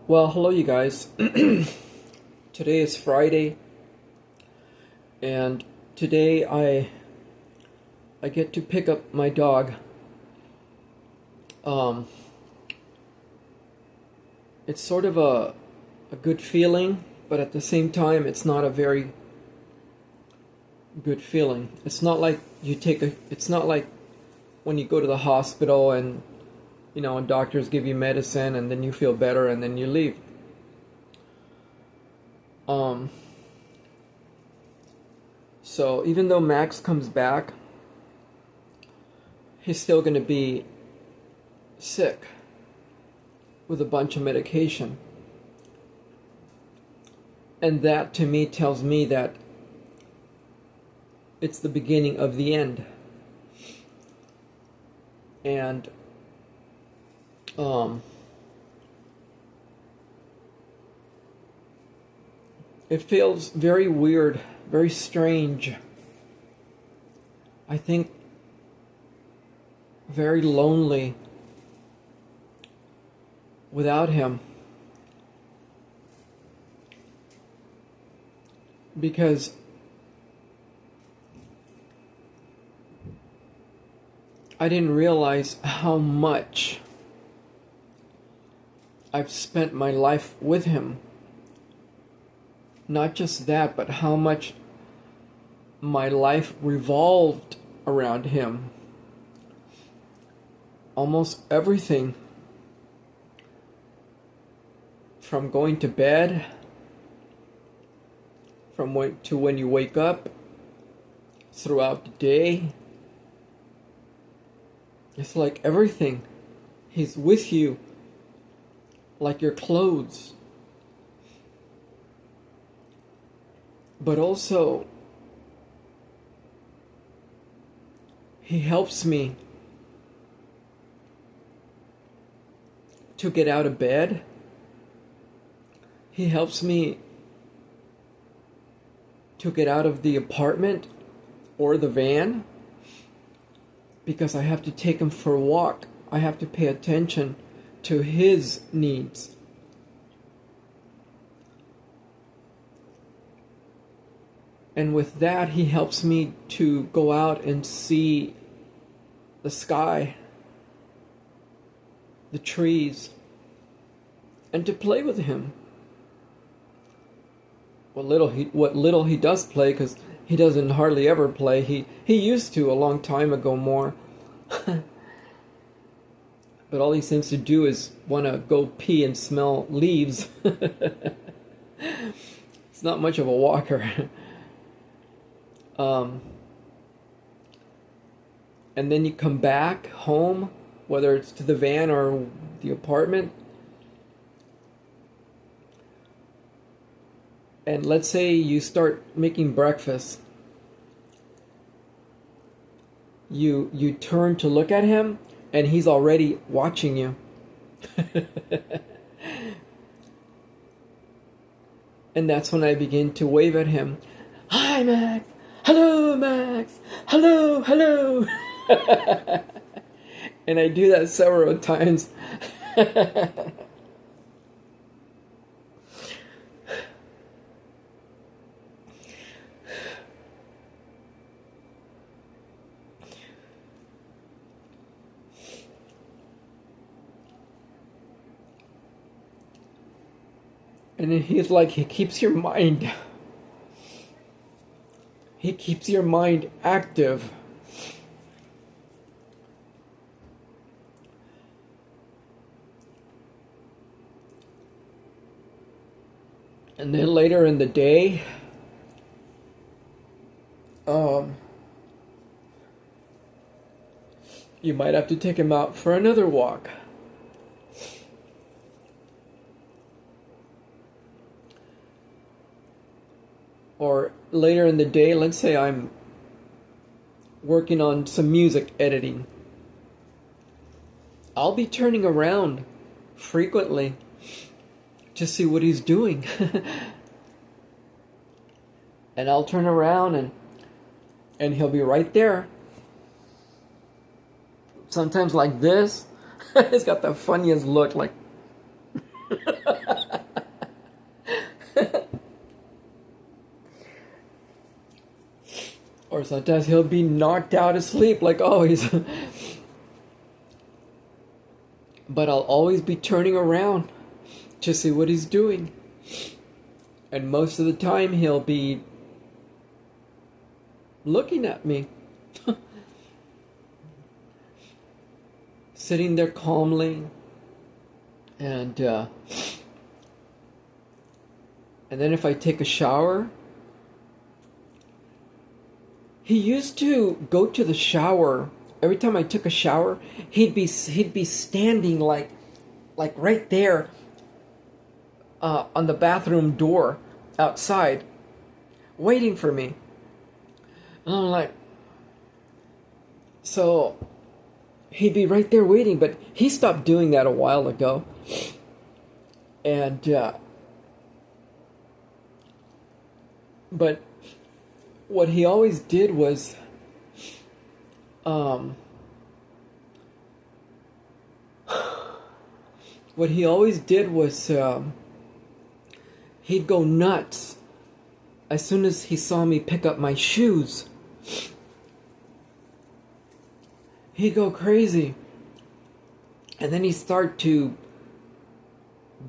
Well, hello you guys. Today is Friday, and today I get to pick up my dog. It's sort of a good feeling, but at the same time it's not a very good feeling. It's not like it's not like when you go to the hospital and and doctors give you medicine and then you feel better and then you leave. So even though Max comes back, he's still going to be sick with a bunch of medication. And that to me tells me that it's the beginning of the end. And it feels very weird, very strange. I think very lonely without him. Because I didn't realize how much I've spent my life with him. Not just that, but how much my life revolved around him. Almost everything. From going to bed, to when you wake up, throughout the day. It's like everything. He's with you. Like your clothes. But also, he helps me to get out of bed. He helps me to get out of the apartment or the van, because I have to take him for a walk. I have to pay attention to his needs. And with that, he helps me to go out and see the sky, the trees, and to play with him. What little he does play, because he doesn't hardly ever play. He used to a long time ago more. But all he seems to do is want to go pee and smell leaves. It's not much of a walker. And then you come back home, whether it's to the van or the apartment. And let's say you start making breakfast. You turn to look at him, and he's already watching you. And that's when I begin to wave at him. Hi, Max. Hello, Max. Hello, hello. And I do that several times. And then he's like, he keeps your mind. He keeps your mind active. And then later in the day, you might have to take him out for another walk. Or later in the day, let's say I'm working on some music editing. I'll be turning around frequently to see what he's doing. And I'll turn around and he'll be right there. Sometimes like this. He's got the funniest look, like Or sometimes he'll be knocked out asleep like always. But I'll always be turning around to see what he's doing. And most of the time he'll be looking at me. Sitting there calmly. And then if I take a shower, he used to go to the shower. Every time I took a shower, he'd be standing like right there on the bathroom door outside, waiting for me. And I'm like, so he'd be right there waiting, but he stopped doing that a while ago. And but what he always did was he'd go nuts as soon as he saw me pick up my shoes. He'd go crazy. And then he'd start to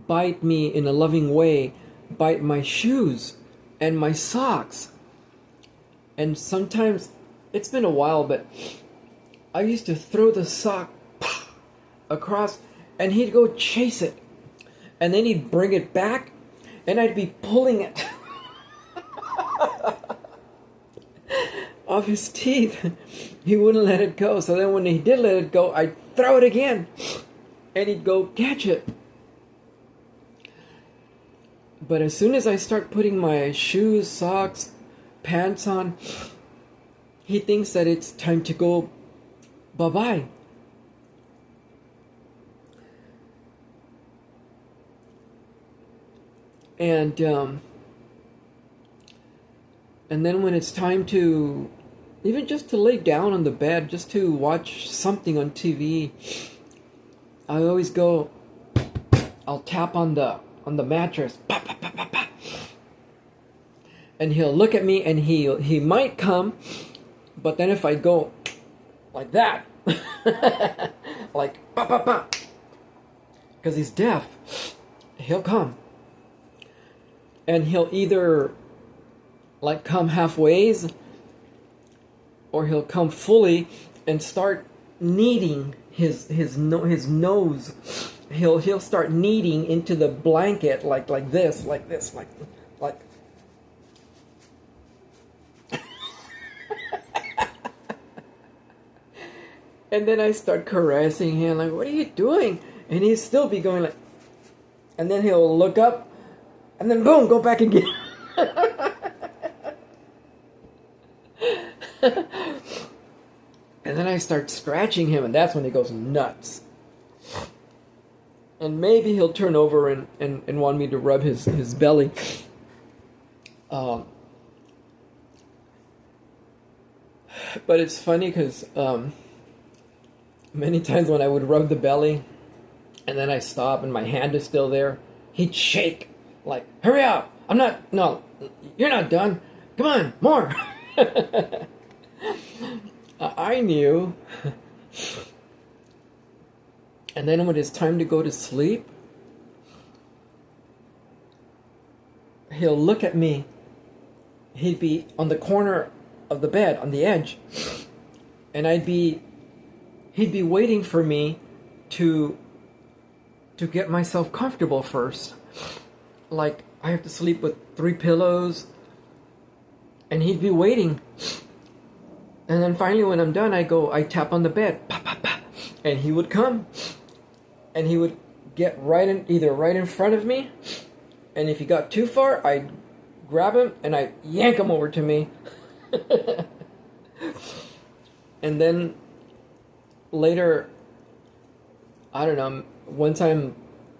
bite me in a loving way, bite my shoes and my socks. And sometimes, it's been a while, but I used to throw the sock across and he'd go chase it. And then he'd bring it back and I'd be pulling it off his teeth. He wouldn't let it go. So then when he did let it go, I'd throw it again and he'd go catch it. But as soon as I start putting my shoes, socks, pants on, he thinks that it's time to go bye-bye. And then when it's time to, even just to lay down on the bed, just to watch something on TV, I always go, I'll tap on the mattress, pop, pop, pop, pop, pop. And he'll look at me and he might come, but then if I go like that, like pop, pop, pop, because he's deaf, he'll come. And he'll either like come halfways, or he'll come fully and start kneading his nose. He'll start kneading into the blanket like this. And then I start caressing him like, what are you doing? And he'll still be going like, and then he'll look up, and then boom, go back again. And then I start scratching him, and that's when he goes nuts. And maybe he'll turn over and want me to rub his belly. But it's funny because many times when I would rub the belly, and then I stop and my hand is still there, he'd shake. Like, hurry up! No, you're not done. Come on, more! I knew. And then when it's time to go to sleep, he'll look at me. He'd be on the corner of the bed, on the edge. And he'd be waiting for me to get myself comfortable first. Like, I have to sleep with 3 pillows. And he'd be waiting. And then finally when I'm done, I tap on the bed. Pop, pop, pop. And he would come. And he would get either right in front of me. And if he got too far, I'd grab him and I'd yank him over to me. And then later, I don't know, once I'm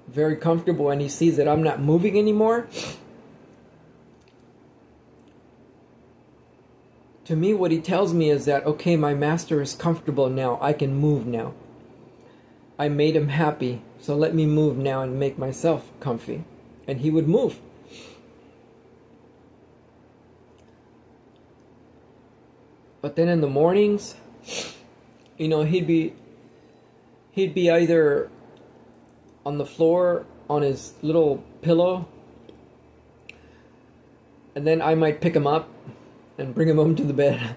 very comfortable and he sees that I'm not moving anymore, to me what he tells me is that, okay, my master is comfortable now, I can move now. I made him happy, so let me move now and make myself comfy. And he would move. But then in the mornings, he'd be either on the floor on his little pillow, and then I might pick him up and bring him home to the bed,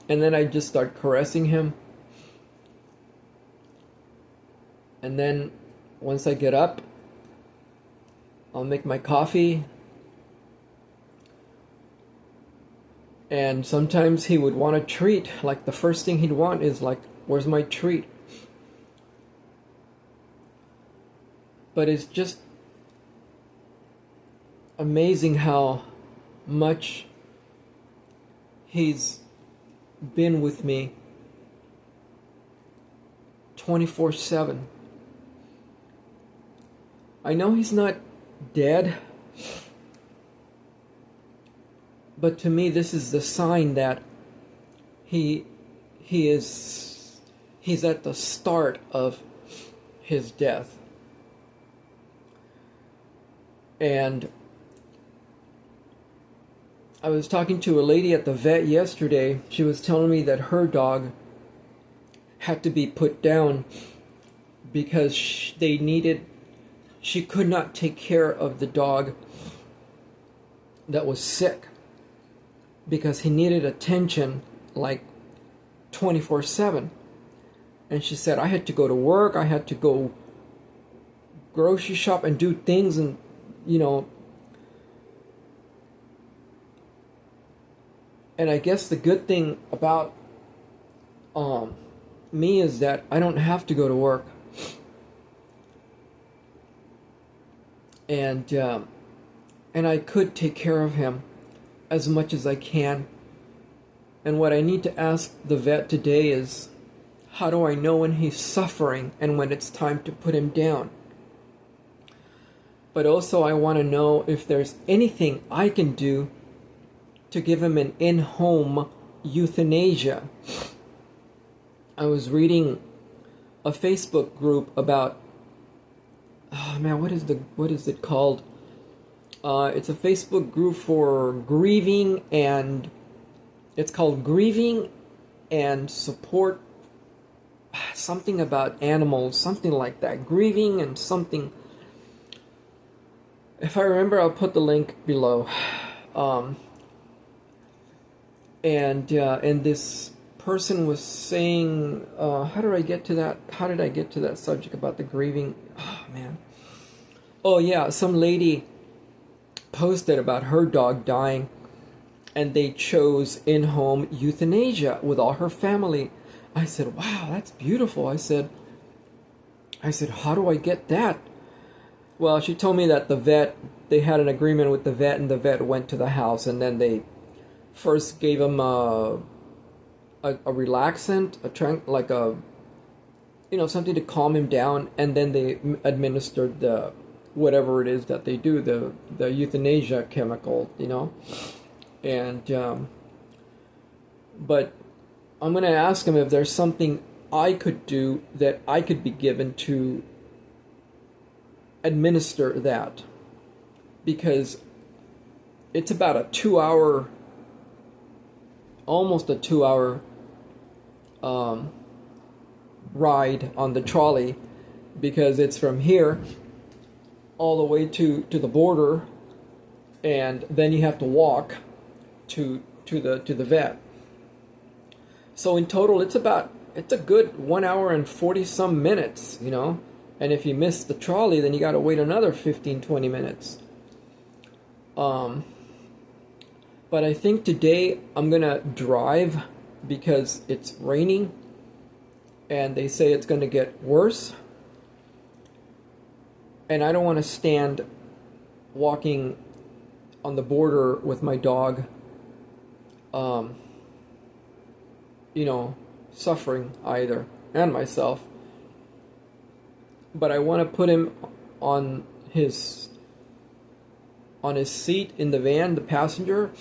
and then I'd just start caressing him. And then once I get up, I'll make my coffee. And sometimes he would want a treat. Like the first thing he'd want is like, where's my treat? But it's just amazing how much he's been with me 24/7. I know he's not dead, but to me this is the sign that he's at the start of his death. And I was talking to a lady at the vet yesterday. She was telling me that her dog had to be put down because she could not take care of the dog that was sick, because he needed attention like 24/7. And she said, I had to go to work, I had to go grocery shop and do things, and and I guess the good thing about me is that I don't have to go to work. And I could take care of him as much as I can. And what I need to ask the vet today is, how do I know when he's suffering and when it's time to put him down? But also I want to know if there's anything I can do to give him an in-home euthanasia. I was reading a Facebook group about, oh man, what is it called? It's a Facebook group for grieving, and it's called Grieving and Support, something about animals, something like that. Grieving and something. If I remember, I'll put the link below. And this person was saying, how did I get to that subject about the grieving? Oh man. Oh yeah, some lady posted about her dog dying, and they chose in-home euthanasia with all her family. I said, wow, that's beautiful. I said, how do I get that? Well, she told me that they had an agreement with the vet, and the vet went to the house, and then they first gave him a relaxant, something to calm him down, and then they administered the whatever it is that they do, the euthanasia chemical, and but I'm going to ask him if there's something I could do that I could be given to administer that, because it's about almost a 2-hour ride on the trolley, because it's from here all the way to the border, and then you have to walk to the vet. So in total it's a good 1 hour and 40 some minutes, and if you miss the trolley, then you got to wait another 15-20 minutes. But I think today I'm gonna drive, because it's raining and they say it's going to get worse, and I don't want to stand walking on the border with my dog, suffering either, and myself. But I want to put him on his seat in the van, the passenger,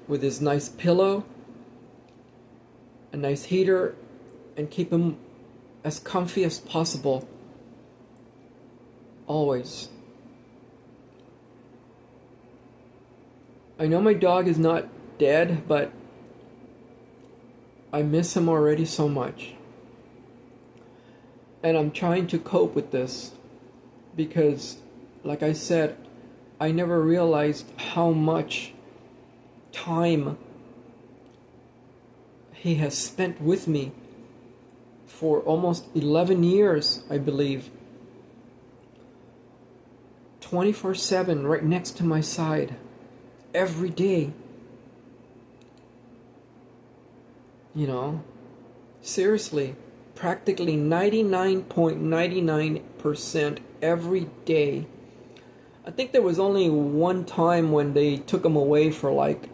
with his nice pillow, a nice heater, and keep him as comfy as possible. Always. I know my dog is not dead, but I miss him already so much. And I'm trying to cope with this because, like I said, I never realized how much time he has spent with me for almost 11 years, I believe. 24/7, right next to my side, every day. You know, seriously, practically 99.99% every day. I think there was only one time when they took him away for like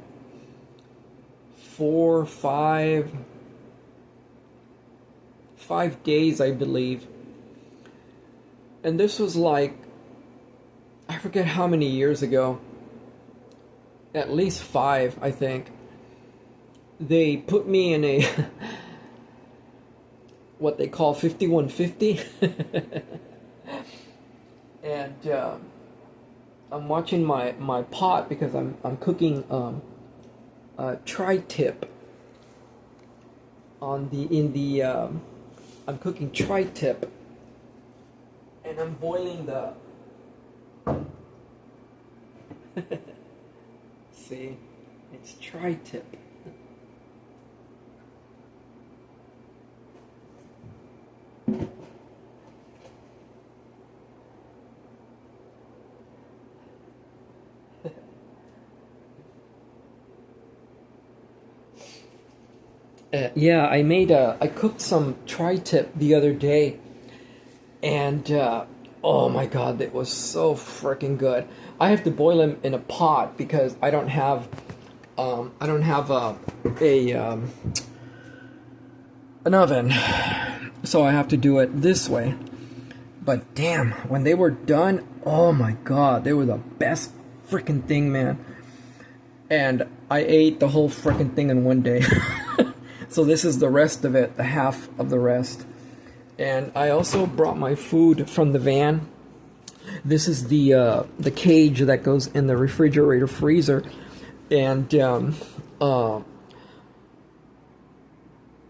4, 5 days, I believe. And this was like, I forget how many years ago. At least 5, I think. They put me in a what they call 5150. And I'm watching my pot because I'm cooking tri-tip I'm cooking tri-tip, and I'm boiling the see, it's tri-tip. Yeah, I cooked some tri-tip the other day, and oh my god, it was so freaking good. I have to boil them in a pot because I don't have an oven, so I have to do it this way. But damn, when they were done, oh my god, they were the best freaking thing, man. And I ate the whole freaking thing in one day. So this is the rest of it, the half of the rest. And I also brought my food from the van. This is the cage that goes in the refrigerator freezer, and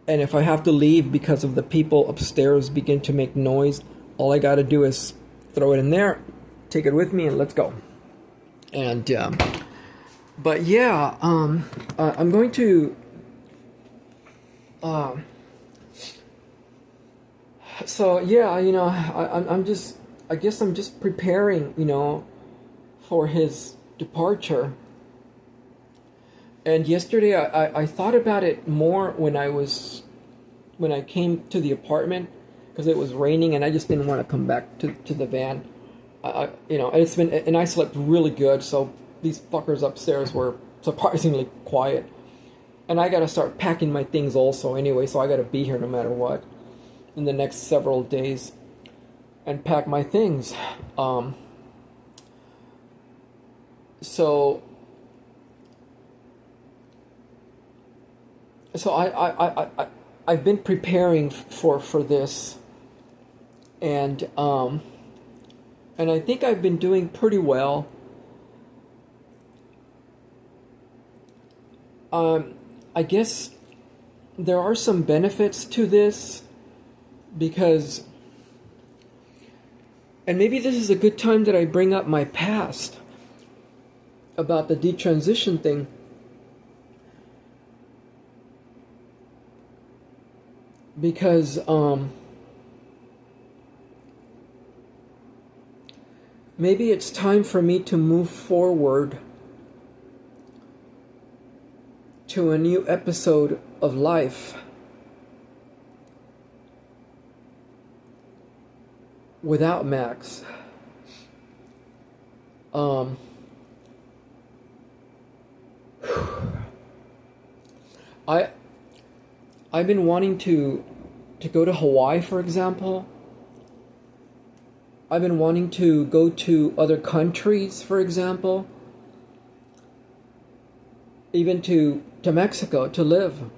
if I have to leave because of the people upstairs begin to make noise, all I got to do is throw it in there, take it with me, and let's go. And but yeah, I'm going to. So yeah, you know, I guess I'm just preparing, you know, for his departure. And yesterday I thought about it more when I came to the apartment, because it was raining and I just didn't want to come back to the van. You know, and I slept really good, so these fuckers upstairs were surprisingly quiet. And I gotta start packing my things also anyway, so I gotta be here no matter what in the next several days and pack my things. So I've been preparing for this, and I think I've been doing pretty well. I guess there are some benefits to this, because, and maybe this is a good time that I bring up my past about the detransition thing. Because maybe it's time for me to move forward to a new episode of life without Max. I've been wanting to go to Hawaii, for example. I've been wanting to go to other countries, for example. Even to Mexico to live.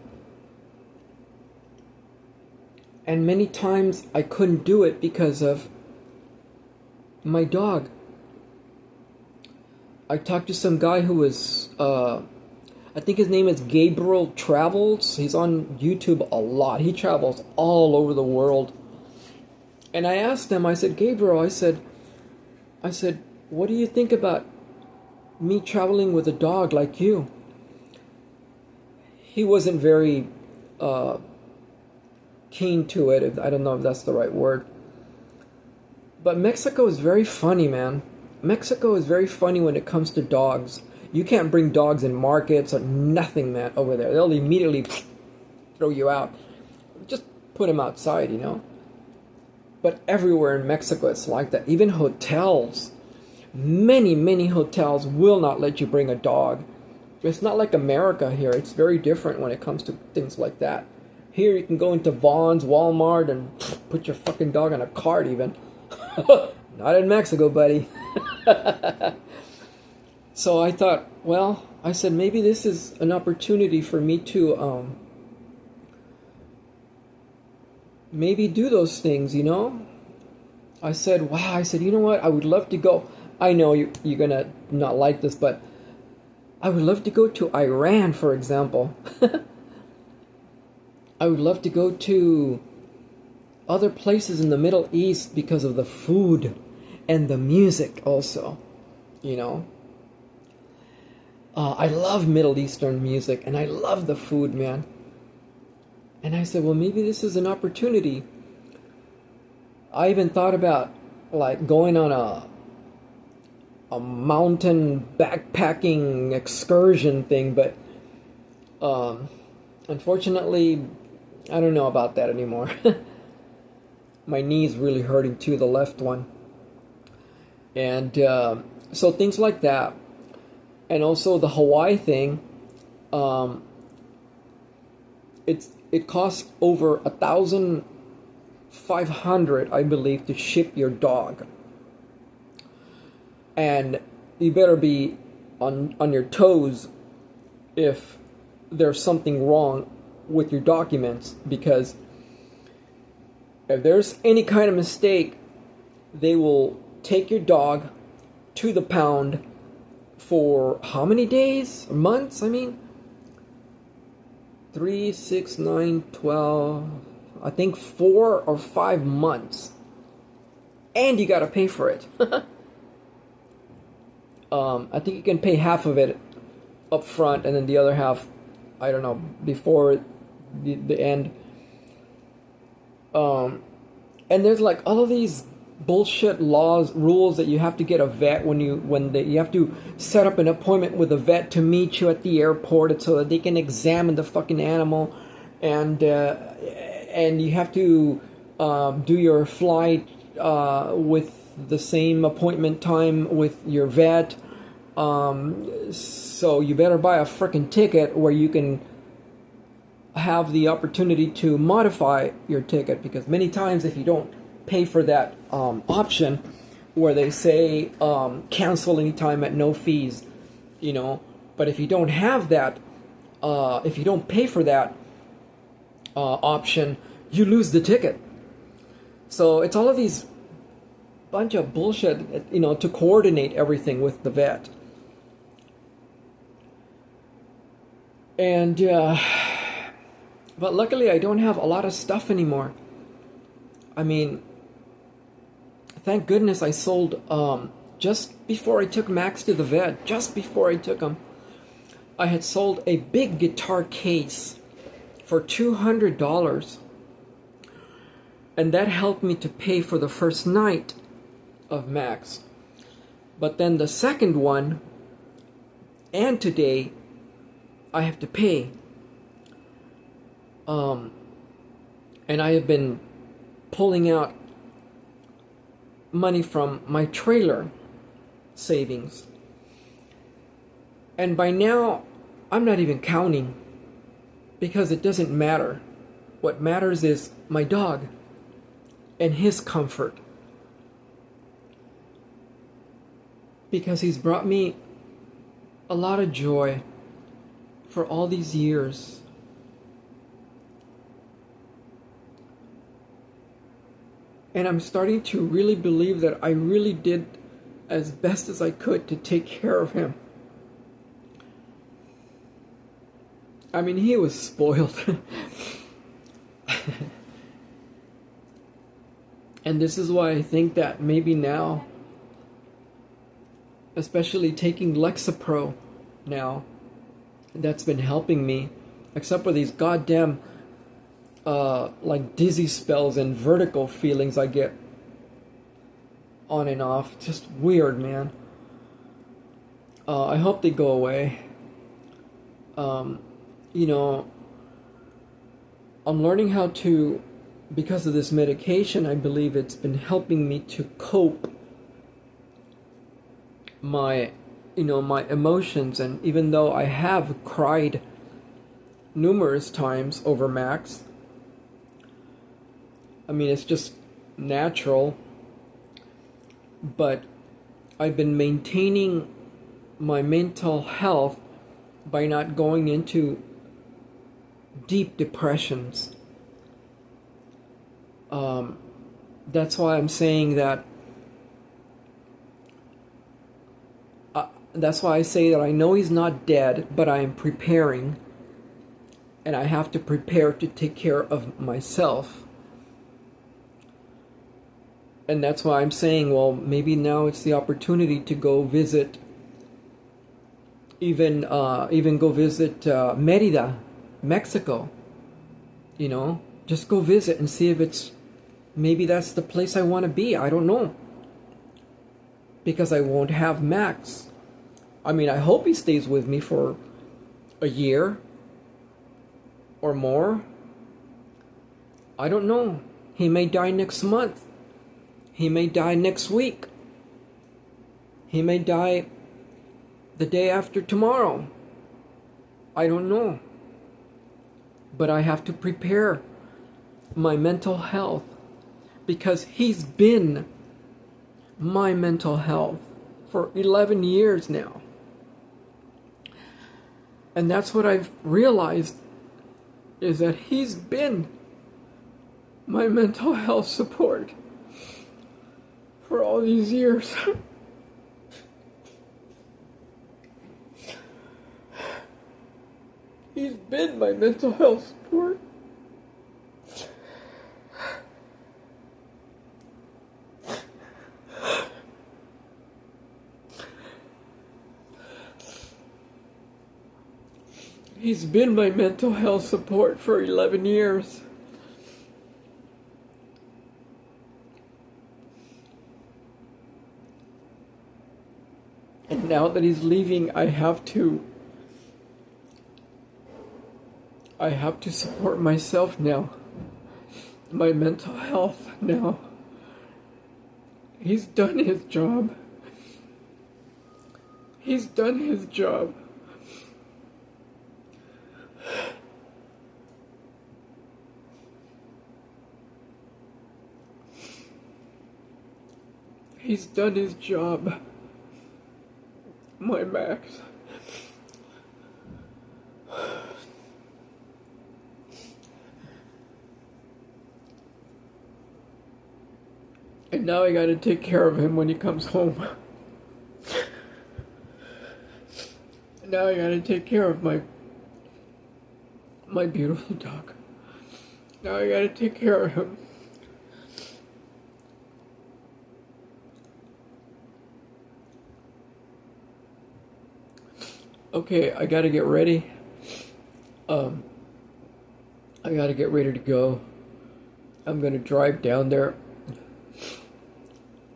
And many times I couldn't do it because of my dog. I talked to some guy who was, I think his name is Gabriel Travels. He's on YouTube a lot. He travels all over the world. And I asked him, I said, Gabriel, I said, what do you think about me traveling with a dog like you? He wasn't very keen to it. I don't know if that's the right word. But Mexico is very funny, man. Mexico is very funny when it comes to dogs. You can't bring dogs in markets or nothing, man, over there. They'll immediately throw you out. Just put them outside, you know. But everywhere in Mexico, it's like that. Even hotels. Many hotels will not let you bring a dog. It's not like America here. It's very different when it comes to things like that. Here you can go into Vaughn's, Walmart, and put your fucking dog on a cart even. Not in Mexico, buddy. So I thought, well, I said, maybe this is an opportunity for me to maybe do those things, you know? I said, wow, I said, you know what? I would love to go. I know you're going to not like this, but I would love to go to Iran, for example. I would love to go to other places in the Middle East because of the food and the music also, you know. I love Middle Eastern music and I love the food, man. And I said, well, maybe this is an opportunity. I even thought about like going on a mountain backpacking excursion thing, but unfortunately, I don't know about that anymore. My knee's really hurting too, the left one. And so things like that. And also the Hawaii thing, it costs over $1,500, I believe, to ship your dog. And you better be on your toes if there's something wrong with your documents, because if there's any kind of mistake, they will take your dog to the pound for how many days? Months? I mean, 3, 6, 9, 12, I think 4 or 5 months. And you gotta pay for it. I think you can pay half of it up front and then the other half, I don't know, before the end. And there's like all of these bullshit rules that you have to get a vet you have to set up an appointment with a vet to meet you at the airport so that they can examine the fucking animal, and you have to do your flight with the same appointment time with your vet. So you better buy a frickin' ticket where you can have the opportunity to modify your ticket, because many times if you don't pay for that option where they say cancel anytime at no fees, you know, but if you don't have that, if you don't pay for that option, you lose the ticket. So it's all of these bunch of bullshit, you know, to coordinate everything with the vet. And but luckily I don't have a lot of stuff anymore. I mean, thank goodness I sold, just before I took Max to the vet, just before I took him, I had sold a big guitar case for $200. And that helped me to pay for the first night of Max. But then the second one, and today, I have to pay. And I have been pulling out money from my trailer savings. And by now, I'm not even counting, because it doesn't matter. What matters is my dog and his comfort. Because he's brought me a lot of joy for all these years. And I'm starting to really believe that I really did as best as I could to take care of him. I mean, he was spoiled. And this is why I think that maybe now, especially taking Lexapro now, that's been helping me, except for these goddamn like dizzy spells and vertigo feelings I get on and off. Just weird, man. I hope they go away. You know, I'm learning how to, because of this medication, I believe it's been helping me to cope my emotions. And even though I have cried numerous times over Max, I mean, it's just natural, but I've been maintaining my mental health by not going into deep depressions. That's why I'm saying that. That's why I say that I know he's not dead, but I am preparing, and I have to prepare to take care of myself. And that's why I'm saying, well, maybe now it's the opportunity to go visit, even go visit Mérida, Mexico. You know, just go visit and see if it's, maybe that's the place I want to be. I don't know. Because I won't have Max. I mean, I hope he stays with me for a year or more. I don't know. He may die next month. He may die next week. He may die the day after tomorrow. I don't know. But I have to prepare my mental health, because he's been my mental health for 11 years now. And that's what I've realized, is that he's been my mental health support for all these years. He's been my mental health support. He's been my mental health support for 11 years. And now that he's leaving, I have to support myself now. My mental health now. He's done his job. He's done his job. He's done his job. My Max. And now I gotta take care of him when he comes home. Now I gotta take care of my beautiful dog. Now I gotta take care of him. Okay, I gotta get ready. I gotta get ready to go. I'm gonna drive down there.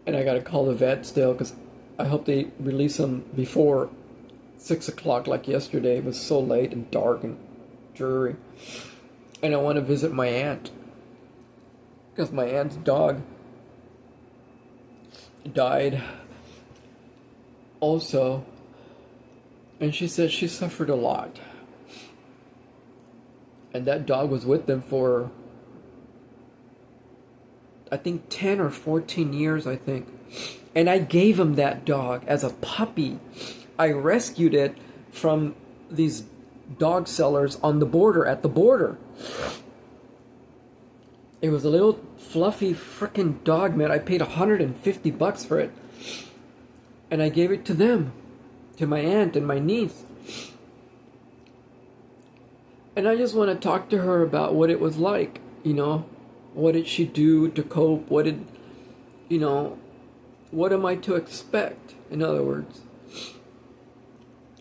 And I gotta call the vet still, because I hope they release him before 6 o'clock like yesterday. It was so late and dark and dreary. And I want to visit my aunt, because my aunt's dog died also. And she said she suffered a lot. And that dog was with them for, I think, 10 or 14 years, I think. And I gave him that dog as a puppy. I rescued it from these dog sellers on the border, at the border. It was a little fluffy frickin' dog, man. I paid $150 for it. And I gave it to them. To my aunt and my niece. And I just want to talk to her about what it was like, you know, what did she do to cope? What did, you know, what am I to expect, in other words?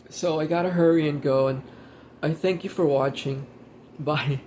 So I gotta hurry and go, and I thank you for watching. Bye.